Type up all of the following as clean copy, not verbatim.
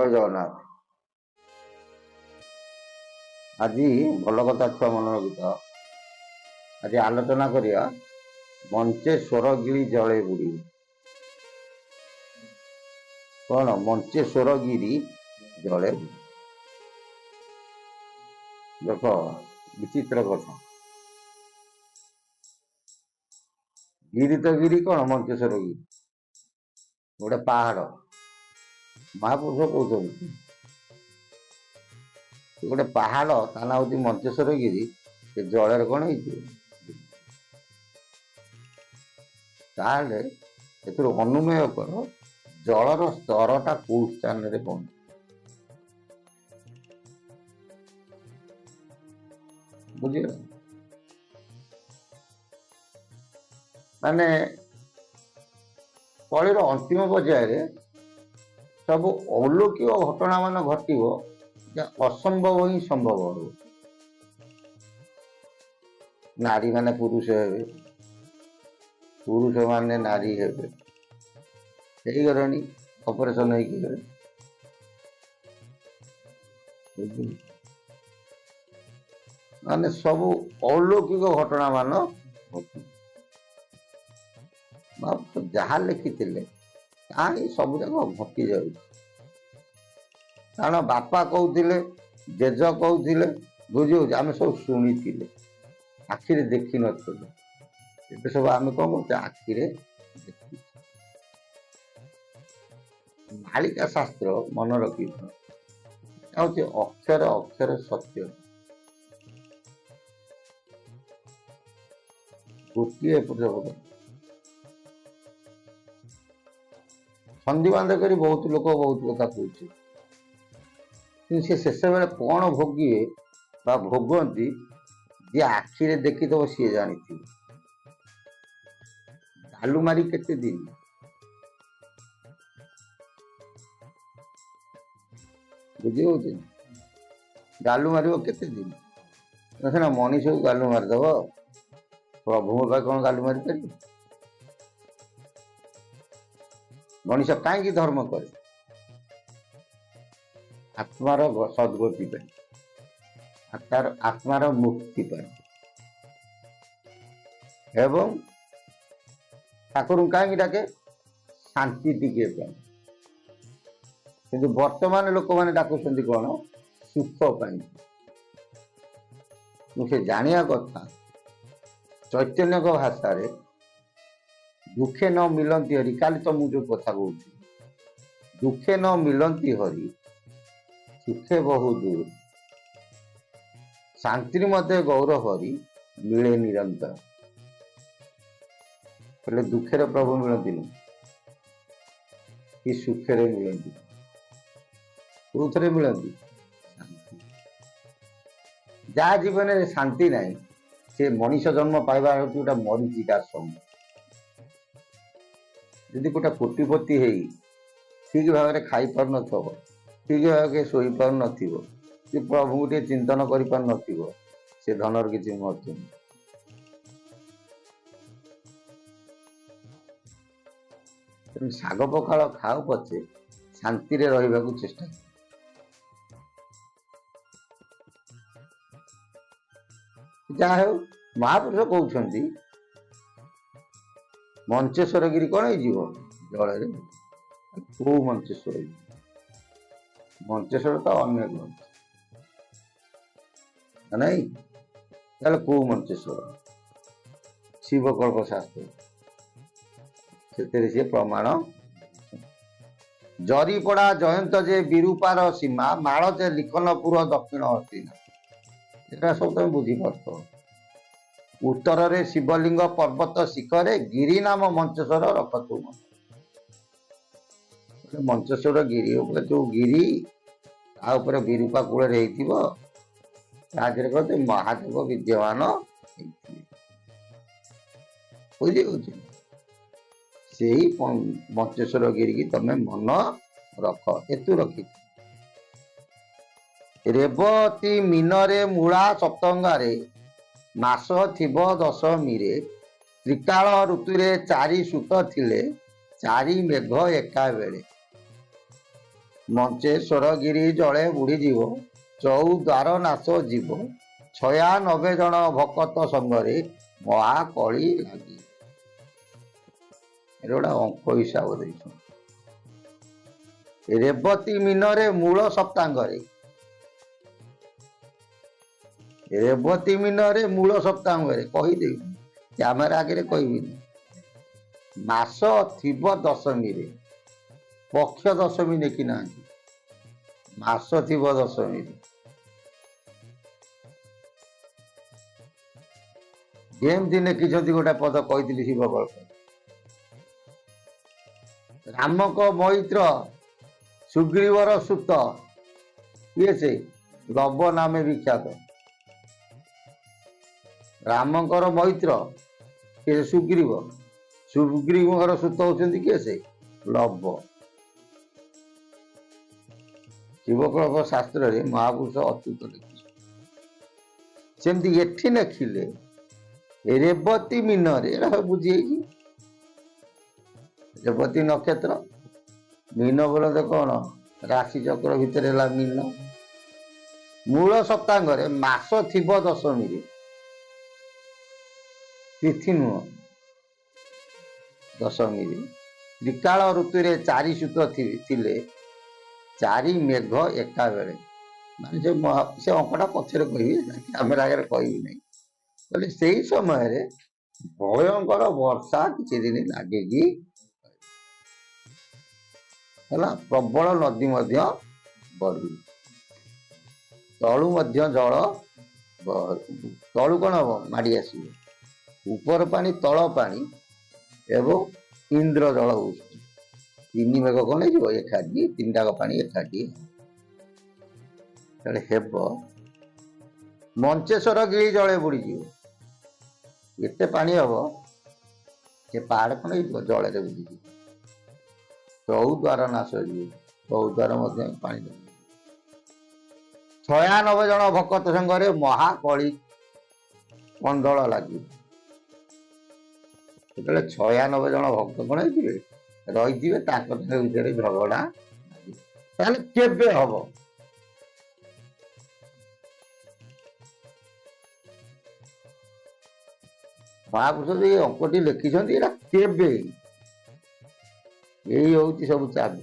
ଜୟ ଜଗନ୍ନାଥ। ଆଜି ଭଲ କଥା ଛୁଆ ମନେ ରଖିଥାଅ। ଆଜି ଆଲୋଚନା କରିବା ମଞ୍ଚେଶ୍ୱରଗିରି ଜଳେ ବୁଡ଼ି। କଣ ମଞ୍ଚେଶ୍ୱରଗିରି ଜଳେ ବୁଡ଼ି? ଦେଖ ବିଚିତ୍ର କଥା। ଗିରି ତ ଗିରି, କଣ ମଞ୍ଚେଶ୍ୱରଗିରି ଗୋଟେ ପାହାଡ଼। ମହାପୁରୁଷ କହୁଛନ୍ତି ଗୋଟେ ପାହାଡ଼, ତା ନାଁ ହଉଛି ମଞ୍ଚେଶ୍ୱରଗିରି। ସେ ଜଳରେ କଣ ହେଇଛି? ତାହେଲେ ଏଥିରୁ ଅନୁମେୟ କର ଜଳର ସ୍ତରଟା କୋଉ ସ୍ଥାନରେ ପହଞ୍ଚେ। ବୁଝିଲ? ମାନେ କଳିର ଅନ୍ତିମ ପର୍ଯ୍ୟାୟରେ ସବୁ ଅଲୌକିକ ଘଟଣା ମାନ ଘଟିବ, ଯାହା ଅସମ୍ଭବ ହିଁ ସମ୍ଭବ ହେବ। ନାରୀ ମାନେ ପୁରୁଷ ହେବେ, ପୁରୁଷ ମାନେ ନାରୀ ହେବେ। ହେଇଗଲେଣି ଅପରେସନ ହେଇକି ଗଲେ। ମାନେ ସବୁ ଅଲୌକିକ ଘଟଣା ମାନ ଘଟିବ। ଯାହା ଲେଖିଥିଲେ ତାହା ହିଁ ସବୁ ଯାକ ଘଟି ଯାଉଛି। କାରଣ ବାପା କହୁଥିଲେ, ଜେଜ କହୁଥିଲେ, ବୁଝିହଉଛି, ଆମେ ସବୁ ଶୁଣିଥିଲେ, ଆଖିରେ ଦେଖିନଥିଲେ। ଏବେ ସବୁ ଆମେ କଣ କରୁଛେ? ଆଖିରେ ଦେଖୁଛେ। ମାଳିକା ଶାସ୍ତ୍ର ମନେ ରଖିଥାଉ, ହଉଛି ଅକ୍ଷର ଅକ୍ଷର ସତ୍ୟ। ଗୋଟିଏ ଏପଟ ସେପଟ ସନ୍ଧି ବାନ୍ଧ କରି ବହୁତ ଲୋକ ବହୁତ କଥା କହୁଛି, କିନ୍ତୁ ସେ ଶେଷ ବେଳେ କଣ ଭୋଗିବେ ବା ଭୋଗନ୍ତି, ଯିଏ ଆଖିରେ ଦେଖିଥିବ ସିଏ ଜାଣିଥିବ। ଢାଲୁ ମାରି କେତେ ଦିନ? ବୁଝି ହଉଛି? ଗାଲୁ ମାରିବ କେତେ ଦିନ? ସିନା ମଣିଷକୁ ଗାଲୁ ମାରିଦବ, ପ୍ରଭୁଙ୍କ ପାଇଁ କଣ ଗାଲୁ ମାରିପାରିବ? ମଣିଷ କାହିଁକି ଧର୍ମ କରେ? ଆତ୍ମାର ସଦ୍ଗତି ପାଇଁ, ଆତ୍ମାର ମୁକ୍ତି ପାଇଁ, ଏବଂ ଠାକୁରଙ୍କୁ କାହିଁକି ଡାକେ? ଶାନ୍ତି ଟିକେ ପାଇଁ। କିନ୍ତୁ ବର୍ତ୍ତମାନ ଲୋକମାନେ ଡାକୁଛନ୍ତି କଣ? ସୁଖ ପାଇଁ। ମୁଁ ସେ ଜାଣିବା କଥା, ଚୈତନ୍ୟଙ୍କ ଭାଷାରେ ଦୁଃଖେ ନ ମିଳନ୍ତି ହରି, କାଲି ତ ମୁଁ ଯୋଉ କଥା କହୁଛି, ଦୁଃଖେ ନ ମିଳନ୍ତି ହରି ସୁଖେ ବହୁ ଦୂର, ଶାନ୍ତିରେ ମଧ୍ୟ ଗୌର ହରି ମିଳେ ନିରନ୍ତର। ହେଲେ ଦୁଃଖରେ ପ୍ରଭୁ ମିଳନ୍ତିନି କି ସୁଖରେ ମିଳନ୍ତି? କୋଉଥିରେ ମିଳନ୍ତି? ଶାନ୍ତି। ଯାହା ଜୀବନରେ ଶାନ୍ତି ନାହିଁ, ସେ ମଣିଷ ଜନ୍ମ ପାଇବା ହେଉଛି ଗୋଟେ ମରିଚିକା ସମୟ। ଯଦି ଗୋଟେ କୋଟିପତି ହେଇ ଠିକ ଭାବରେ ଖାଇପାରୁନଥିବ, ଠିକ ଭାବରେ ଶୋଇପାରୁନଥିବ, କି ପ୍ରଭୁଙ୍କୁ ଟିକେ ଚିନ୍ତନ କରିପାରୁନଥିବ, ସେ ଧନର କିଛି ମହତ୍ଵ ନାହିଁ। ତେଣୁ ଶାଗ ପଖାଳ ଖାଉ ପଛେ ଶାନ୍ତିରେ ରହିବାକୁ ଚେଷ୍ଟା କର। ଯାହା ହେଉ, ମହାପୁରୁଷ କହୁଛନ୍ତି ମଞ୍ଚେଶ୍ୱରଗିରି କଣ ହେଇଯିବ? ଜଳରେ। କୋଉ ମଞ୍ଚେଶ୍ୱରଗିରି? ମଞ୍ଚେଶ୍ୱର ତ ଅନେକ ଅଛି ନାଇଁ, ତାହେଲେ କୋଉ ମଞ୍ଚେଶ୍ୱର? ଶିବକଳ୍ପ ଶାସ୍ତ୍ର, ସେଥିରେ ସିଏ ପ୍ରମାଣ। ଜରିପଡ଼ା ଜୟନ୍ତ ଯେ ବିରୂପାର ସୀମା, ମାଳ ଯେ ଲିଖନପୁର ଦକ୍ଷିଣ ହସ୍ତିନା। ଏଟା ସବୁ ତମେ ବୁଝିପାରୁଥିବ। ଉତ୍ତରରେ ଶିବଲିଙ୍ଗ ପର୍ବତ ଶିଖରେ, ଗିରି ନାମ ମଞ୍ଚେଶ୍ୱର ରଖତୁ ମନ। ମଞ୍ଚେଶ୍ୱର ଗିରି ଉପରେ ଯୋଉ ଗିରି, ତା ଉପରେ ବିରୂପା କୂଳରେ ହେଇଥିବ, ତା ଦେହରେ କହନ୍ତି ମହାଦେବ ବିଦ୍ୟମାନ ହେଇଥିବେ। ବୁଝିହଉଛି? ସେଇ ମଞ୍ଚେଶ୍ୱରଗିରି କି ତମେ ମନ ରଖ। ଏତୁ ରଖିଥ। ରେବତୀ ମିନରେ ମୂଳା ସପ୍ତଙ୍ଗାରେ, ମାସ ଥିବ ଦଶମୀରେ, ତ୍ରିକାଳ ଋତୁରେ ଚାରି ସୁତ ଥିଲେ, ଚାରି ମେଘ ଏକା ବେଳେ। ମଞ୍ଚେଶ୍ୱର ଗିରି ଜଳେ ବୁଡ଼ିଯିବ, ଚଉଦ୍ୱାର ନାଶ ଯିବ, 96 ଜଣ ଭକତ ସଙ୍ଗରେ ମହାକଳି ଲାଗି। ଏଟା ଗୋଟେ ଅଙ୍କ ହିସାବ ଦେଇଛନ୍ତି। ରେବତୀ ମିନରେ ମୂଳ ସପ୍ତାଙ୍ଗରେ, ରେବତୀ ମିନରେ ମୂଳ ସପ୍ତାଙ୍ଗରେ କହିଦେବି, କ୍ୟାମେରା ଆଗରେ କହିବିନି। ମାସ ଥିବ ଦଶମୀରେ, ପକ୍ଷ ଦଶମୀ ଦେଖି ନାହାନ୍ତି, ମାସ ଥିବ ଦଶମୀରେ। ଯେମିତି ଲେଖିଛନ୍ତି ଗୋଟେ ପଦ କହିଥିଲି ଶିବକଳ୍ପ। ରାମଙ୍କ ମୈତ୍ର ସୁଗ୍ରୀବର ସୁତ, କିଏ ସେ? ଲବ ନାମେ ବିଖ୍ୟାତ। ରାମଙ୍କର ମୈତ୍ର କିଏ? ସୁଗ୍ରୀବ। ସୁଗ୍ରୀବଙ୍କର ସୁତ ହଉଛନ୍ତି କିଏ? ସେ ଲବ। ଶିବକଳ୍ପ ଶାସ୍ତ୍ରରେ ମହାପୁରୁଷ ଅଚ୍ୟୁତ ଲେଖିଛନ୍ତି। ସେମିତି ଏଠି ଲେଖିଲେ ରେବତୀ ମିନରେ, ଏଟା ସବୁ ବୁଝିଯାଇଛି। ରେବତୀ ନକ୍ଷତ୍ର, ମୀନ ବୋଲେ ତ କଣ ରାଶି ଚକ୍ର ଭିତରେ ହେଲା ମୀନ। ମୂଳ ସପ୍ତାଙ୍ଗରେ ମାସ ଥିବ ଦଶମୀରେ, ତିଥି ନୁହଁ, ଦଶମୀରେ। ତ୍ରିକାଳ ଋତୁରେ 4 ସୁତ ଥିଲେ, 4 ମେଘ ଏକା ବେଳେ। ମାନେ ସେ ଅଙ୍କଟା ପଛରେ କହିବି, କ୍ୟାମେରା ଆଗରେ କହିବି ନାହିଁ। କହିଲେ ସେଇ ସମୟରେ ଭୟଙ୍କର ବର୍ଷା କିଛି ଦିନ ଲାଗିକି ହେଲା, ପ୍ରବଳ ନଦୀ ମଧ୍ୟ ବଢି, ତଳୁ ମଧ୍ୟ ଜଳ ତଳୁ କଣ ହବ? ମାଡି ଆସିବ। ଉପର ପାଣି, ତଳ ପାଣି ଏବଂ ଇନ୍ଦ୍ର ଜଳ ଉଠୁଛି। 3 ମେଘ କଣ ହେଇଯିବ? ଏକାଠି, 3ଟାକ ପାଣି ଏକାଠି ହେବ। ମଞ୍ଚେଶ୍ୱର ଗିରି ଜଳେ ବୁଡ଼ିଯିବ। ଏତେ ପାଣି ହବ ସେ ପାହାଡ କଣ ହେଇଯିବ? ଜଳରେ ବୁଡ଼ିଯିବ। ଚଉଦ୍ୱାର ନାଶ ହେଇଯିବ, ଚଉଦ୍ୱାର ମଧ୍ୟ ପାଣି ଦେବ। 96 ଜଣ ଭକତ ସଙ୍ଗରେ ମହାକଳି କନ୍ଦଳ ଲାଗିବ। ଯେତେବେଳେ 96 ଜଣ ଭକ୍ତ କଣ ହେଇଥିବେ? ରହିଥିବେ, ତାଙ୍କ ଭିତରେ ଝଗଡା, ତାହେଲେ କେବେ ହବ? ମହାପୁରୁଷ ଏଇ ଅଙ୍କଟି ଲେଖିଛନ୍ତି, ଏଟା କେବେ? ଏଇ ହଉଛି ସବୁ ଚାବି।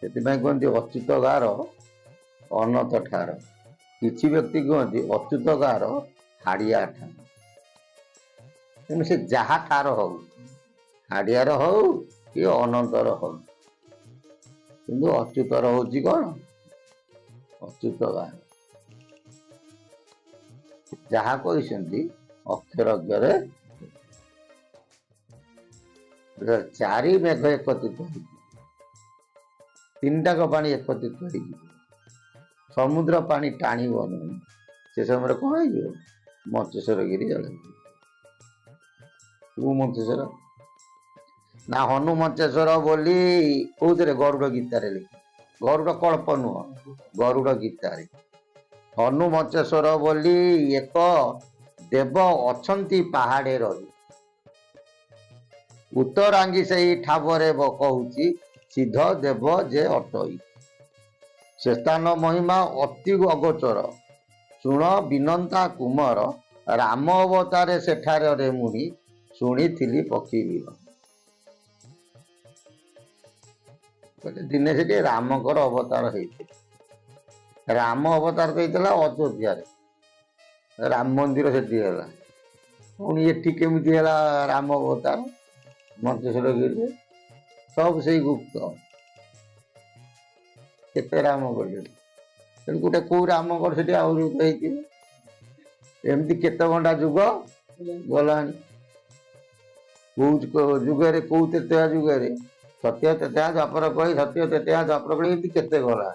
ସେଥିପାଇଁ କୁହନ୍ତି ଅଚ୍ୟୁତ ଗାର ଅନନ୍ତ ଠାର। କିଛି ବ୍ୟକ୍ତି କୁହନ୍ତି ଅଚ୍ୟୁତ ଗାର ହାଡିଆ ଠାର। ତେଣୁ ସେ ଯାହା ଠାର ହଉ, ହାଡିଆର ହଉ କି ଅନନ୍ତର ହଉ, କିନ୍ତୁ ଅଚ୍ୟୁତର ହଉଛି କଣ? ଅଚ୍ୟୁତ ଗାର। ଯାହା କହିଛନ୍ତି ଅକ୍ଷର ଅକ୍ଷରେ 4 ମେଘ ଏକତ୍ରିତ ହେଇଯିବ, 3ଟାକ ପାଣି ଏକତ୍ରିତ ହେଇଯିବ, ସମୁଦ୍ର ପାଣି ଟାଣିବ ନାହିଁ। ସେ ସମୟରେ କଣ ହେଇଯିବ? ମଞ୍ଚେଶ୍ୱର ଗିରି ଜଳେ। ମଞ୍ଚେଶ୍ୱର ନା ହନୁ ମଞ୍ଚେଶ୍ୱର ବୋଲି କୋଉଥିରେ? ଗରୁଡ ଗୀତାରେ ଲେଖି, ଗରୁଡ କଳ୍ପ ନୁହଁ, ଗରୁଡ ଗୀତାରେ। ହନୁ ମଞ୍ଚେଶ୍ୱର ବୋଲି ଏକ ଦେବ ଅଛନ୍ତି ପାହାଡେ ରହି, ଉତ୍ତରାଙ୍ଗୀ ସେଇ ଠାବରେ କହୁଛି, ସିଦ୍ଧ ଦେବ ଯେ ଅଟଇ। ସେ ସ୍ଥାନ ମହିମା ଅତି ଅଗୋଚର, ଶୁଣ ବିନନ୍ତା କୁମର, ରାମ ଅବତାରେ ସେଠାରେ ରେ ମୁନି, ଶୁଣିଥିଲି ପକ୍ଷୀ ବୀର। ଦିନେ ସେଠି ରାମଙ୍କର ଅବତାର ହେଇଥିଲା। ରାମ ଅବତାର ହେଇଥିଲା ଅଯୋଧ୍ୟାରେ, ରାମ ମନ୍ଦିର ସେଠି ହେଲା। ପୁଣି ଏଠି କେମିତି ହେଲା ରାମ ଅବତାର? ମଞ୍ଚେଶ୍ୱର ଗିରିରେ ସବୁ ସେଇ ଗୁପ୍ତ। କେତେ ରାମ କଲେ, ତେଣୁ ଗୋଟେ କୋଉ ରାମଙ୍କର ସେଠି ଆହୁରି ହେଇଥିବେ। ଏମିତି କେତେ ଘଣ୍ଟା ଯୁଗ ଗଲାଣି। କୋଉ ଯୁଗରେ, କୋଉ ତେତେୟା ଯୁଗରେ, ସତ୍ୟ ତେତେୟା ଦ୍ୱାପର କଳି, ସତ୍ୟ ତେତେୟା ଦ୍ୱାପର କଳି, ଏମିତି କେତେ ଗଲା।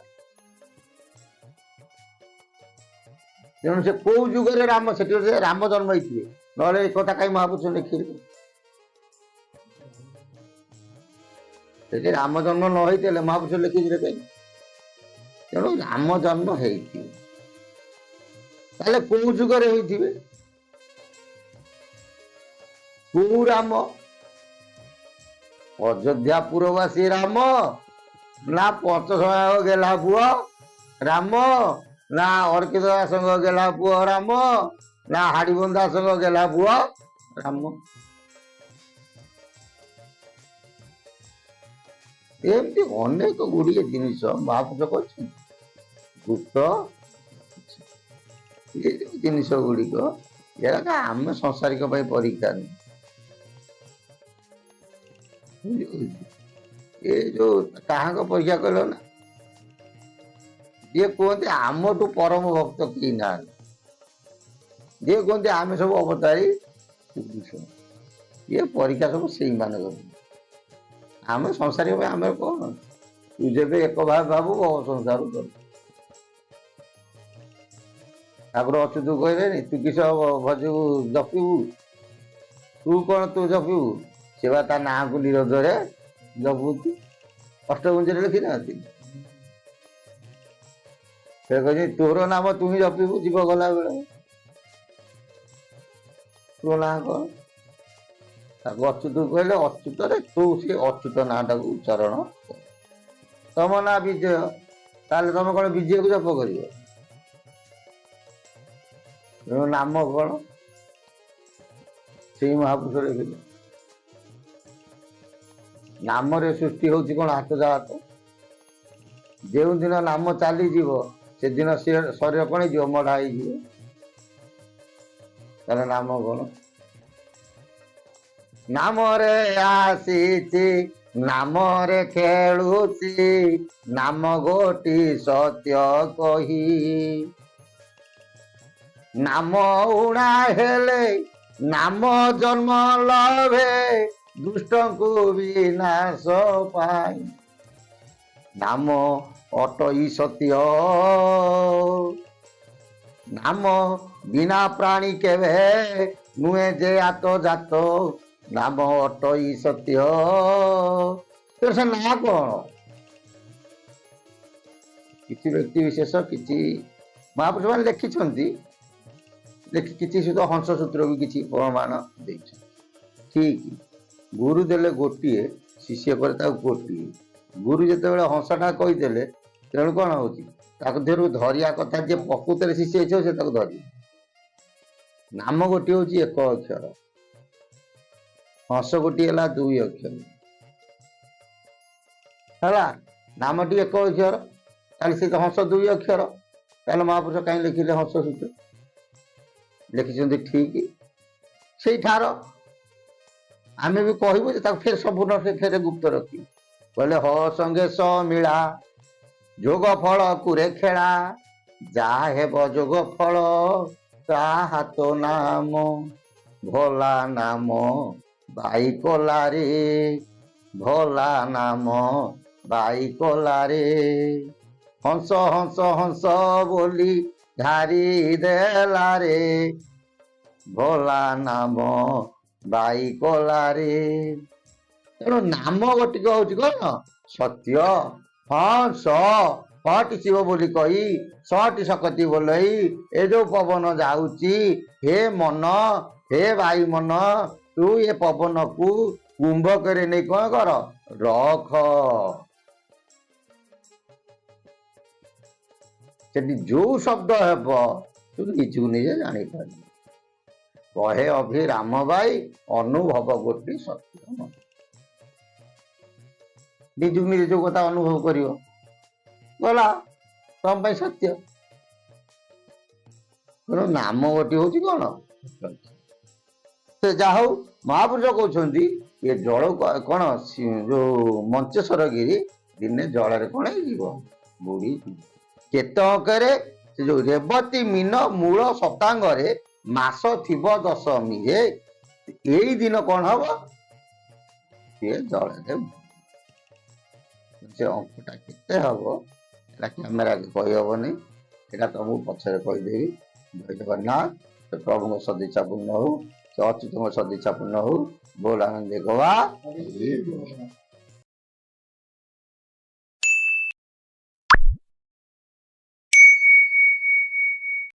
ତେଣୁ ସେ କୋଉ ଯୁଗରେ ରାମ, ସେଠି ରାମ ଜନ୍ମ ହେଇଥିବେ, ନହେଲେ ଏ କଥା କାହିଁ ମହାପୁରୁଷ ଲେଖିଲେ? ସେଠି ରାମ ଜନ୍ମ ନ ହେଇଥିଲେ ମହାପୁରୁଷ ଲେଖିଥିଲେ କାହିଁ? ତେଣୁ ରାମ ଜନ୍ମ ହେଇଥିବେ, ତାହେଲେ କୋଉ ଯୁଗରେ ହେଇଥିବେ? କୋଉ ରାମ? ଅଯୋଧ୍ୟାପୁରବାସୀ ରାମ ନା 500 ଗେଲା ପୁଅ ରାମ ନା ଅର୍କିତ ଦାସଙ୍କ ଗେଲା ପୁଅ ରାମ ନା ହାଡିବନ୍ଧ ଦାସଙ୍କ ଗେଲା ପୁଅ ରାମ। ଏମିତି ଅନେକ ଗୁଡ଼ିଏ ଜିନିଷ ମହାପୁରୁଷ କହିଛନ୍ତି। ଭୂତ ଏ ଯୋଉ ଜିନିଷ ଗୁଡ଼ିକ ଏଗୁଡ଼ାକ ଆମେ ସଂସାରିକ ପାଇଁ ପରୀକ୍ଷା ନୁହେଁ। ଏ ଯୋଉ କାହାଙ୍କ ପରୀକ୍ଷା କଲ ନା, ଯିଏ କୁହନ୍ତି ଆମଠୁ ପରମ ଭକ୍ତ କେହି ନାହାନ୍ତି, ଯିଏ କୁହନ୍ତି ଆମେ ସବୁ ଅବତାରୀ ପୁରୁଷ, ଇଏ ପରୀକ୍ଷା ସବୁ ସେଇମାନଙ୍କ। ଆମେ ସଂସାରିକ ପାଇଁ ଆମେ କଣ, ତୁ ଯେବେ ଏକ ଭାବୁ ସଂସାର କରୁ। ତାପରେ ଅଚ୍ୟୁତ କହିଲେନି ତୁ କିସ ଭଜିବୁ ଜପିବୁ, ତୁ କଣ ତୁ ଜପିବୁ, ସେ ବା ତା ନାଁକୁ ନିରଜରେ ଜପୁଛି। ଅଷ୍ଟଗୁଞ୍ଜରେ ଲେଖିନାହାନ୍ତି, ସେ କହିଛି ତୋର ନାମ ତୁ ହିଁ ଜପିବୁ ଯିବ ଗଲା ବେଳେ, ତୋ ନାଁ କଣ? ତାକୁ ଅଚ୍ୟୁତ କହିଲେ ଅଚ୍ୟୁତରେ ତୁ ସେ ଅଚ୍ୟୁତ ନାଁଟାକୁ ଉଚ୍ଚାରଣ କର। ତମ ନାଁ ବିଜୟ, ତାହେଲେ ତମେ କଣ ବିଜୟକୁ ଜପ କରିବ? ତେଣୁ ନାମ କଣ ସେଇ ମହାପୁରୁଷ ଲେଖିଲେ। ନାମରେ ସୃଷ୍ଟି ହଉଛି କଣ ହାତ ଜାତ। ଯେଉଁ ଦିନ ନାମ ଚାଲିଯିବ ସେଦିନ ସେ ଶରୀର କଣ ହେଇଯିବ, ମଢା ହେଇଯିବ। ତାହେଲେ ନାମ କଣ? ନାମରେ ଆସିଛି ନାମରେ ଖେଳୁଛି, ନାମ ଗୋଟି ସତ୍ୟ କହି। ନାମ ଉଣା ହେଲେ ନାମ ଜନ୍ମ ଲଭେ, ଦୁଷ୍ଟଙ୍କୁ ବିନାଶ ପାଇଁ। ନାମ ଅଟଇ ସତ୍ୟ, ନାମ ବିନା ପ୍ରାଣୀ କେବେ ନୁହେଁ ଯେ ଆତ ଜାତ। ନାମ ଅଟଇ ସତ୍ୟ, ସେ ନାଁ କଣ? କିଛି ବ୍ୟକ୍ତି ବିଶେଷ କିଛି ମହାପୁରୁଷ ମାନେ ଲେଖିଛନ୍ତି, କିଛି ସୁଦ୍ଧ ହଂସ ସୂତ୍ର ବି କିଛି ପ୍ରମାଣ ଦେଇଛନ୍ତି। ଠିକ ଗୁରୁ ଦେଲେ ଗୋଟିଏ, ଶିଷ୍ୟ କରେ ତାକୁ ଗୋଟିଏ। ଗୁରୁ ଯେତେବେଳେ ହଂସଟା କହିଦେଲେ, ତେଣୁ କଣ ହଉଛି ତାକୁ ଦେହରୁ ଧରିବା କଥା, ଯିଏ ପ୍ରକୃତରେ ଶିଷ୍ୟ ହେଇଥିବ ସେ ତାକୁ ଧରିବ। ନାମ ଗୋଟିଏ ହଉଛି ଏକ ଅକ୍ଷର, ହଂସ ଗୋଟିଏ ହେଲା 2 ଅକ୍ଷର ହେଲା। ନାମଟି ଏକ ଅକ୍ଷର, ତାହେଲେ ସେ ହଂସ 2 ଅକ୍ଷର, ତାହେଲେ ମହାପୁରୁଷ କାହିଁ ଲେଖିଲେ ହଂସ ସୂତ୍ର? ଲେଖିଛନ୍ତି ଠିକ ସେଇଠାର। ଆମେ ବି କହିବୁ ଯେ ତାକୁ ଫେର ସମ୍ପୂର୍ଣ୍ଣ ଫେରେ ଗୁପ୍ତ ରଖିବୁ। କହିଲେ ହ ସଙ୍ଗେ ସ ମିଳା, ଯୋଗ ଫଳ କୁରେ ଖେଳା, ଯାହା ହେବ ଯୋଗ ଫଳ ତା ହାତ ନାମ। ଭୋଲା ନାମ ବାଇ କଲାରେ, ଭୋଲା ନାମ ବାଇ କଲାରେ। ହଂସ ହଂସ ହଂସ ବୋଲି ଧାରି ଦେଲାରେ, ଭୋଲା ନାମ ବାଇ କଲାରେ। ତେଣୁ ନାମ ଗୋଟିକ ହଉଛି କଣ ସତ୍ୟ। ହଁ ସ ହଟି ଶିବ ବୋଲି କହି, ସଟି ଶକତି ବୋଲଇ, ଏ ଯୋଉ ପବନ ଯାଉଛି, ହେ ମନ, ହେ ବାୟୁ ମନ, ତୁ ଏ ପବନକୁ କୁମ୍ଭକରେ ନେଇ କଣ କର, ରଖ। ସେଠି ଯୋଉ ଶବ୍ଦ ହେବ ତୁ ନିଜକୁ ନିଜେ ଜାଣିପାରିବୁ। କହେ ଅଭି ରାମ ବାଇ, ଅନୁଭବ ଗୋଟି ସତ୍ୟ। ନିଜକୁ ନିଜେ ଯୋଉ କଥା ଅନୁଭବ କରିବ ଗଲା ତମ ପାଇଁ ସତ୍ୟ। ତେଣୁ ନାମ ଗୋଟି ହଉଛି କଣ, ସେ ଯାହା ହଉ ମହାପୁରୁଷ କହୁଛନ୍ତି ଏ ଜଳ କଣ ଯୋଉ ମଞ୍ଚେଶ୍ୱର ଗିରି ଦିନେ ଜଳରେ କଣ ହେଇଯିବ, ବୁଡି କେତେ ଅଙ୍କରେ। ସେ ଯୋଉ ରେବତୀ ମୀନ ମୂଳ ସତାଙ୍ଗରେ ମାସ ଥିବ ଦଶମୀରେ, ଏଇ ଦିନ କଣ ହବ, ସିଏ ଜଳରେ। ସେ ଅଙ୍କଟା କେତେ ହବ ଏଟା କ୍ୟାମେରା କହିହବନି, ଏଟା ତମକୁ ପଛରେ କହିଦେବି। ଜୟ ଜଗନ୍ନାଥ। ସେ ପ୍ରଭୁଙ୍କ ସଦିଚ୍ଛା ପୂର୍ଣ୍ଣ ହଉ, ସେ ଅଚ୍ୟୁତଙ୍କ ସଦିଚ୍ଛା ପୂର୍ଣ୍ଣ ହଉ। ବୋଲ ଆନନ୍ଦେ ଗବା।